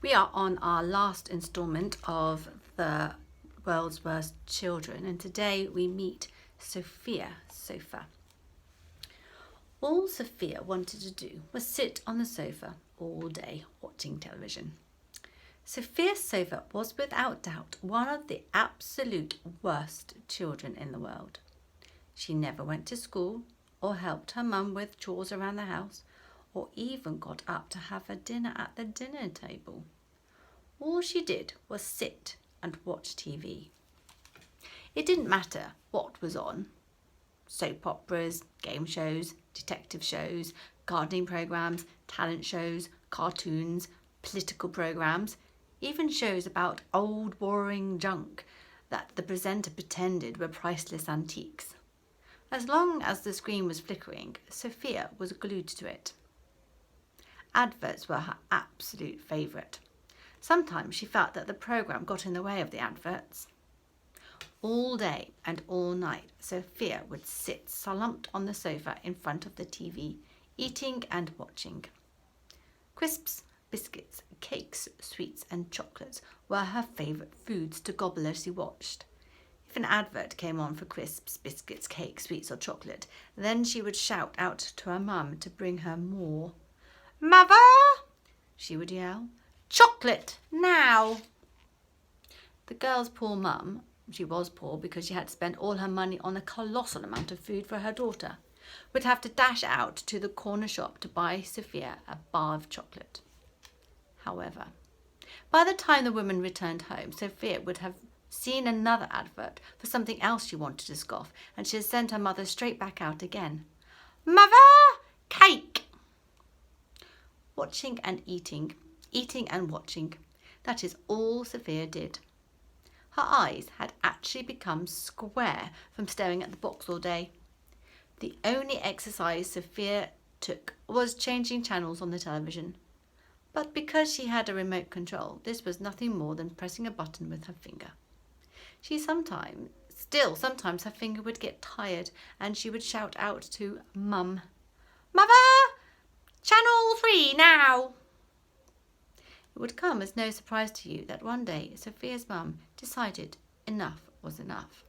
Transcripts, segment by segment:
We are on our last instalment of the World's Worst Children, and today we meet Sophia Sofa. All Sophia wanted to do was sit on the sofa all day watching television. Sophia Sofa was without doubt one of the absolute worst children in the world. She never went to school or helped her mum with chores around the house, or even got up to have a dinner at the dinner table. All she did was sit and watch TV. It didn't matter what was on. Soap operas, game shows, detective shows, gardening programmes, talent shows, cartoons, political programmes, even shows about old boring junk that the presenter pretended were priceless antiques. As long as the screen was flickering, Sophia was glued to it. Adverts were her absolute favourite. Sometimes she felt that the programme got in the way of the adverts. All day and all night, Sophia would sit slumped on the sofa in front of the TV, eating and watching. Crisps, biscuits, cakes, sweets and chocolates were her favourite foods to gobble as she watched. If an advert came on for crisps, biscuits, cakes, sweets or chocolate, then she would shout out to her mum to bring her more. "Mother!" she would yell. "Chocolate, now!" The girl's poor mum, she was poor because she had to spend all her money on a colossal amount of food for her daughter, would have to dash out to the corner shop to buy Sophia a bar of chocolate. However, by the time the woman returned home, Sophia would have seen another advert for something else she wanted to scoff, and she had sent her mother straight back out again. "Mother, cake!" Watching and eating and watching. That is all Sophia did. Her eyes had actually become square from staring at the box all day. The only exercise Sophia took was changing channels on the television. But because she had a remote control, this was nothing more than pressing a button with her finger. Sometimes her finger would get tired and she would shout out to Mum, "Mother, channel 3 now!" It would come as no surprise to you that one day Sophia's mum decided enough was enough.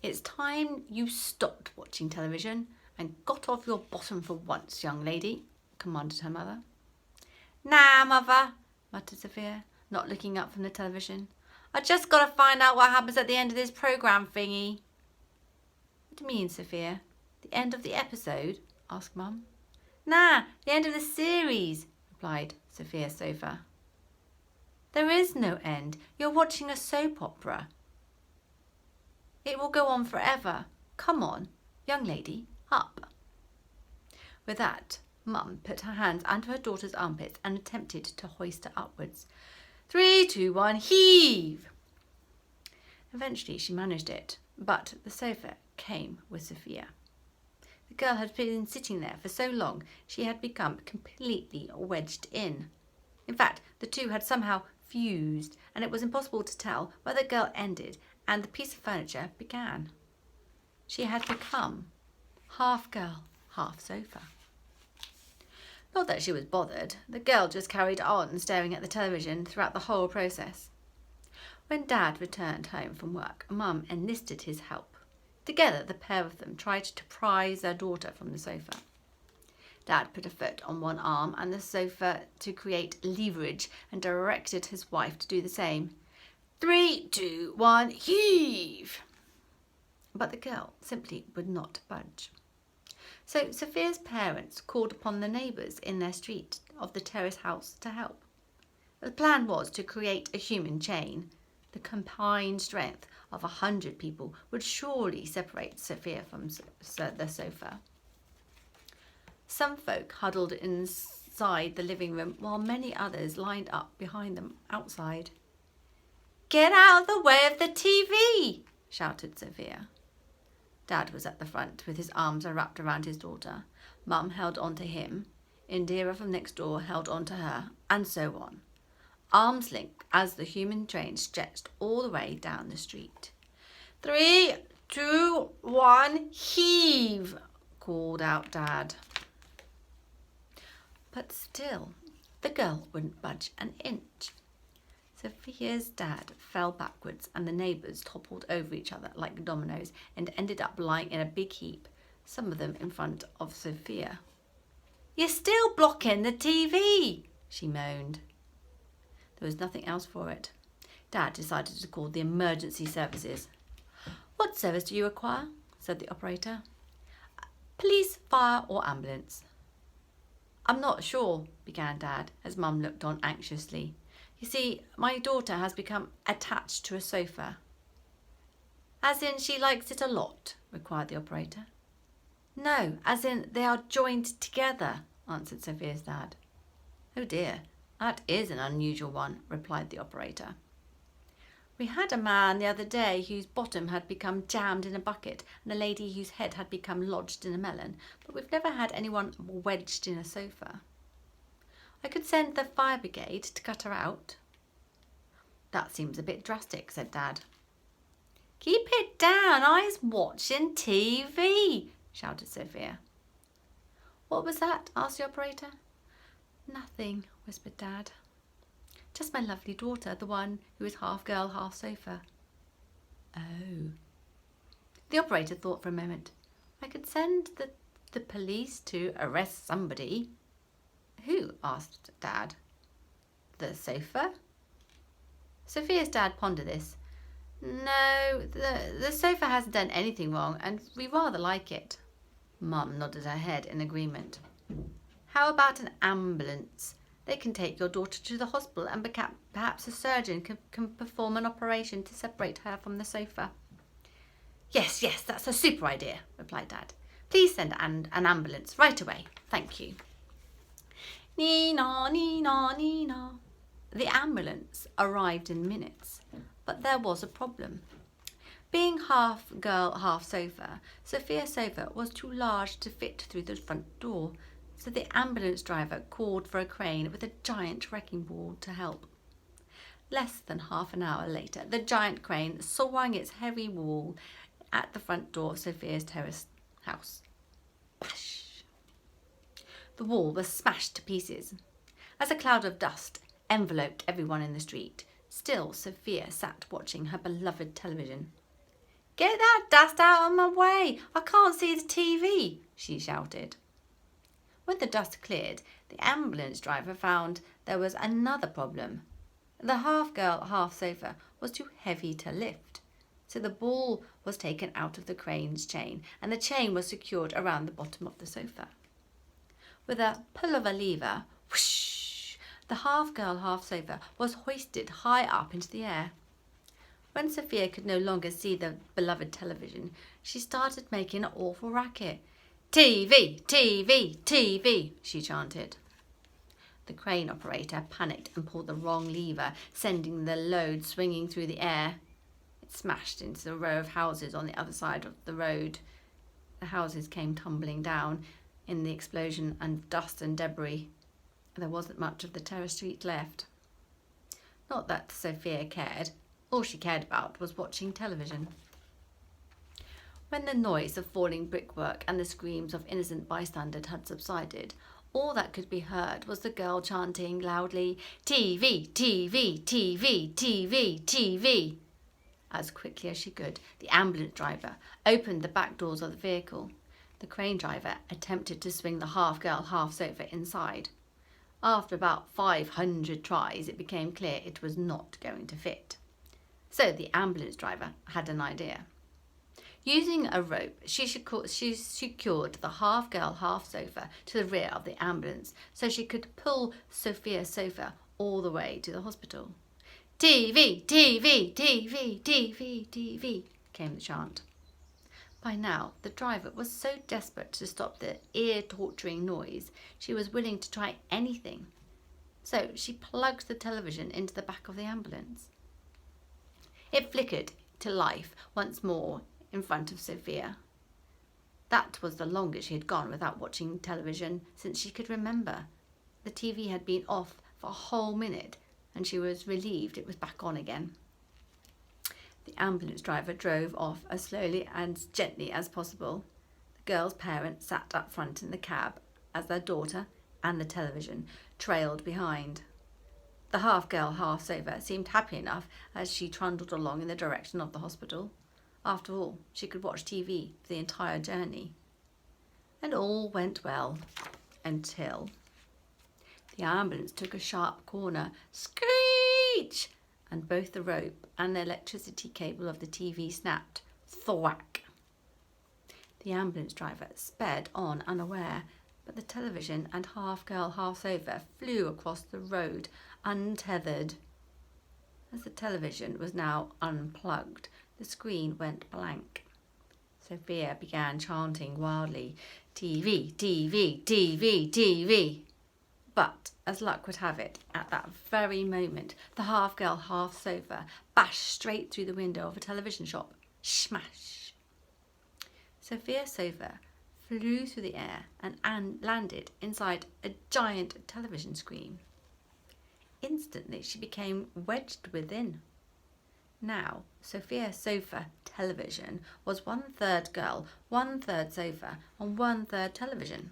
"It's time you stopped watching television and got off your bottom for once, young lady," commanded her mother. "Nah, Mother," muttered Sophia, not looking up from the television. "I just got to find out what happens at the end of this programme thingy." "What do you mean, Sophia? The end of the episode?" asked Mum. "Nah, the end of the series," replied Sophia Sofa. "There is no end. You're watching a soap opera. It will go on forever. Come on, young lady, up." With that, Mum put her hands under her daughter's armpits and attempted to hoist her upwards. 3, 2, 1, heave! Eventually she managed it, but the sofa came with Sophia. The girl had been sitting there for so long she had become completely wedged in. In fact, the two had somehow fused, and it was impossible to tell where the girl ended and the piece of furniture began. She had become half girl, half sofa. Not that she was bothered. The girl just carried on staring at the television throughout the whole process. When Dad returned home from work, Mum enlisted his help. Together, the pair of them tried to prise their daughter from the sofa. Dad put a foot on one arm and the sofa to create leverage and directed his wife to do the same. 3, 2, 1, heave! But the girl simply would not budge. So Sophia's parents called upon the neighbours in their street of the terrace house to help. The plan was to create a human chain. The combined strength of 100 people would surely separate Sophia from the sofa. Some folk huddled inside the living room while many others lined up behind them outside. "Get out of the way of the TV!" shouted Sophia. Dad was at the front with his arms wrapped around his daughter. Mum held on to him. Indira from next door held on to her, and so on. Arms linked as the human train stretched all the way down the street. 3, 2, 1, heave! Called out Dad. But still, The girl wouldn't budge an inch. Sophia's dad fell backwards and the neighbours toppled over each other like dominoes and ended up lying in a big heap, some of them in front of Sophia. "You're still blocking the TV," she moaned. There was nothing else for it. Dad decided to call the emergency services. "What service do you require?" said the operator. "Police, fire or ambulance?" "I'm not sure," began Dad as Mum looked on anxiously. "You see, my daughter has become attached to a sofa." "As in she likes it a lot?" inquired the operator. "No, as in they are joined together," answered Sophia's dad. "Oh dear, that is an unusual one," replied the operator. "We had a man the other day whose bottom had become jammed in a bucket and a lady whose head had become lodged in a melon, but we've never had anyone wedged in a sofa." "I could send the fire brigade to cut her out." "That seems a bit drastic," said Dad. "Keep it down, I's watching TV," shouted Sophia. "What was that?" asked the operator. "Nothing," whispered Dad. "Just my lovely daughter, the one who is half girl, half sofa." "Oh." The operator thought for a moment. "I could send the police to arrest somebody." "Who?" asked Dad. "The sofa?" Sophia's dad pondered this. "No, the sofa hasn't done anything wrong and we rather like it." Mum nodded her head in agreement. "How about an ambulance? They can take your daughter to the hospital and perhaps a surgeon can perform an operation to separate her from the sofa." Yes, that's a super idea," replied Dad. "Please send an ambulance right away. Thank you." Nee-naw, nee-naw, nee-naw. The ambulance arrived in minutes, but there was a problem. Being half girl, half sofa, Sophia's sofa was too large to fit through the front door, so the ambulance driver called for a crane with a giant wrecking ball to help. Less than half an hour later, the giant crane swung its heavy wall at the front door of Sophia's terraced house. Bash! The wall was smashed to pieces. As a cloud of dust enveloped everyone in the street, still Sophia sat watching her beloved television. "Get that dust out of my way! I can't see the TV!" she shouted. When the dust cleared, the ambulance driver found there was another problem. The half-girl, half-sofa was too heavy to lift, so the ball was taken out of the crane's chain and the chain was secured around the bottom of the sofa. With a pull of a lever, whoosh, the half-girl, half-sofa was hoisted high up into the air. When Sophia could no longer see the beloved television, she started making an awful racket. "TV, TV, TV," she chanted. The crane operator panicked and pulled the wrong lever, sending the load swinging through the air. It smashed into the row of houses on the other side of the road. The houses came tumbling down in the explosion and dust and debris. There wasn't much of the terrace street left. Not that Sophia cared. All she cared about was watching television. When the noise of falling brickwork and the screams of innocent bystanders had subsided, all that could be heard was the girl chanting loudly, "TV, TV, TV, TV, TV." As quickly as she could, the ambulance driver opened the back doors of the vehicle. The crane driver attempted to swing the half-girl, half-sofa inside. After about 500 tries, it became clear it was not going to fit. So the ambulance driver had an idea. Using a rope, she secured the half-girl, half-sofa to the rear of the ambulance so she could pull Sophia's sofa all the way to the hospital. "TV, TV, TV, TV, TV," came the chant. By now, the driver was so desperate to stop the ear-torturing noise, she was willing to try anything. So she plugged the television into the back of the ambulance. It flickered to life once more in front of Sophia. That was the longest she had gone without watching television since she could remember. The TV had been off for a whole minute, and she was relieved it was back on again. The ambulance driver drove off as slowly and gently as possible. The girl's parents sat up front in the cab as their daughter and the television trailed behind. The half-girl, half-Sofa seemed happy enough as she trundled along in the direction of the hospital. After all, she could watch TV for the entire journey. And all went well until the ambulance took a sharp corner. Screech! And both the rope and the electricity cable of the TV snapped. Thwack! The ambulance driver sped on unaware, but the television and half-girl, half-Sofa flew across the road untethered. As the television was now unplugged, the screen went blank. Sophia began chanting wildly, TV, TV, TV, TV. But, as luck would have it, at that very moment, the half-girl, half-Sofa bashed straight through the window of a television shop. Smash! Sophia's sofa flew through the air and landed inside a giant television screen. Instantly, she became wedged within. Now, Sophia's sofa television was 1/3 girl, 1/3 sofa, and 1/3 television.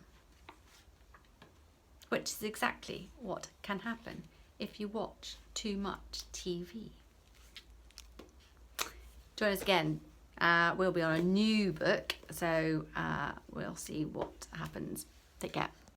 Which is exactly what can happen if you watch too much TV. Join us again. We'll be on a new book, so we'll see what happens. Take care.